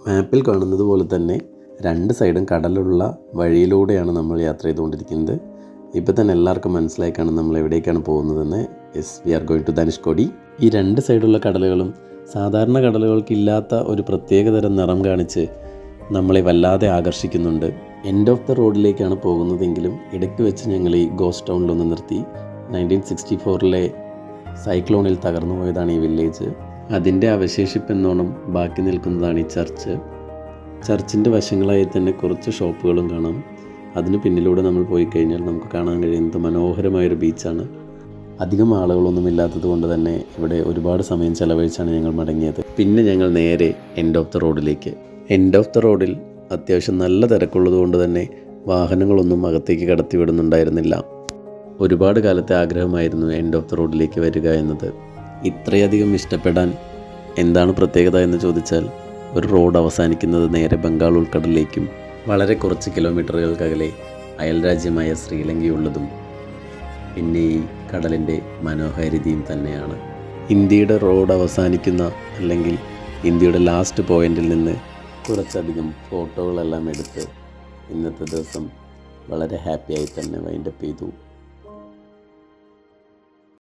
മാപ്പിൽ കാണുന്നത് പോലെ തന്നെ രണ്ട് സൈഡും കടലുള്ള വഴിയിലൂടെയാണ് നമ്മൾ യാത്ര ചെയ്തുകൊണ്ടിരിക്കുന്നത്. ഇപ്പോൾ തന്നെ എല്ലാവർക്കും മനസ്സിലായി കാണും നമ്മൾ എവിടേക്കാണ് പോകുന്നതെന്ന്. Yes, we are going to Dhanushkodi. ഈ രണ്ട് സൈഡുള്ള കടലുകളും സാധാരണ കടലുകൾക്കില്ലാത്ത ഒരു പ്രത്യേകതരം നിറം കാണിച്ച് നമ്മളെ വല്ലാതെ ആകർഷിക്കുന്നുണ്ട്. എൻഡ് ഓഫ് ദ റോഡിലേക്കാണ് പോകുന്നതെങ്കിലും ഇടയ്ക്ക് വെച്ച് ഞങ്ങൾ ഈ ഗോസ്റ്റ് ടൗണിലൊന്ന് നിർത്തി. 1964 സൈക്ലോണിൽ തകർന്നു പോയതാണ് ഈ വില്ലേജ്. അതിൻ്റെ അവശേഷിപ്പെന്നോണം ബാക്കി നിൽക്കുന്നതാണ് ഈ ചർച്ച്. ചർച്ചിൻ്റെ വശങ്ങളായി തന്നെ കുറച്ച് ഷോപ്പുകളും കാണാം. അതിന് പിന്നിലൂടെ നമ്മൾ പോയി കഴിഞ്ഞാൽ നമുക്ക് കാണാൻ കഴിയുന്നത് മനോഹരമായൊരു ബീച്ചാണ്. അധികം ആളുകളൊന്നുമില്ലാത്തത് കൊണ്ട് തന്നെ ഇവിടെ ഒരുപാട് സമയം ചെലവഴിച്ചാണ് ഞങ്ങൾ മടങ്ങിയത്. പിന്നെ ഞങ്ങൾ നേരെ എൻഡ് ഓഫ് ദ റോഡിലേക്ക്. എൻഡ് ഓഫ് ദ റോഡിൽ അത്യാവശ്യം നല്ല തിരക്കുള്ളത് കൊണ്ട് തന്നെ വാഹനങ്ങളൊന്നും അകത്തേക്ക് കടത്തി വിടുന്നുണ്ടായിരുന്നില്ല. ഒരുപാട് കാലത്തെ ആഗ്രഹമായിരുന്നു എൻഡ് ഓഫ് ദ റോഡിലേക്ക് വരിക എന്നത്. ഇത്രയധികം ഇഷ്ടപ്പെടാൻ എന്താണ് പ്രത്യേകത എന്ന് ചോദിച്ചാൽ, ഒരു റോഡ് അവസാനിക്കുന്നത് നേരെ ബംഗാൾ ഉൾക്കടലിലേക്കും വളരെ കുറച്ച് കിലോമീറ്ററുകൾക്കകലെ അയൽരാജ്യമായ ശ്രീലങ്കയുള്ളതും പിന്നെ ഈ കടലിൻ്റെ മനോഹാരിതയും തന്നെയാണ്. ഇന്ത്യയുടെ റോഡ് അവസാനിക്കുന്ന അല്ലെങ്കിൽ ഇന്ത്യയുടെ ലാസ്റ്റ് പോയിന്റിൽ നിന്ന് കുറച്ചധികം ഫോട്ടോകളെല്ലാം എടുത്ത് ഇന്നത്തെ ദിവസം വളരെ ഹാപ്പിയായി തന്നെ വൈൻഡപ്പ് ചെയ്തു.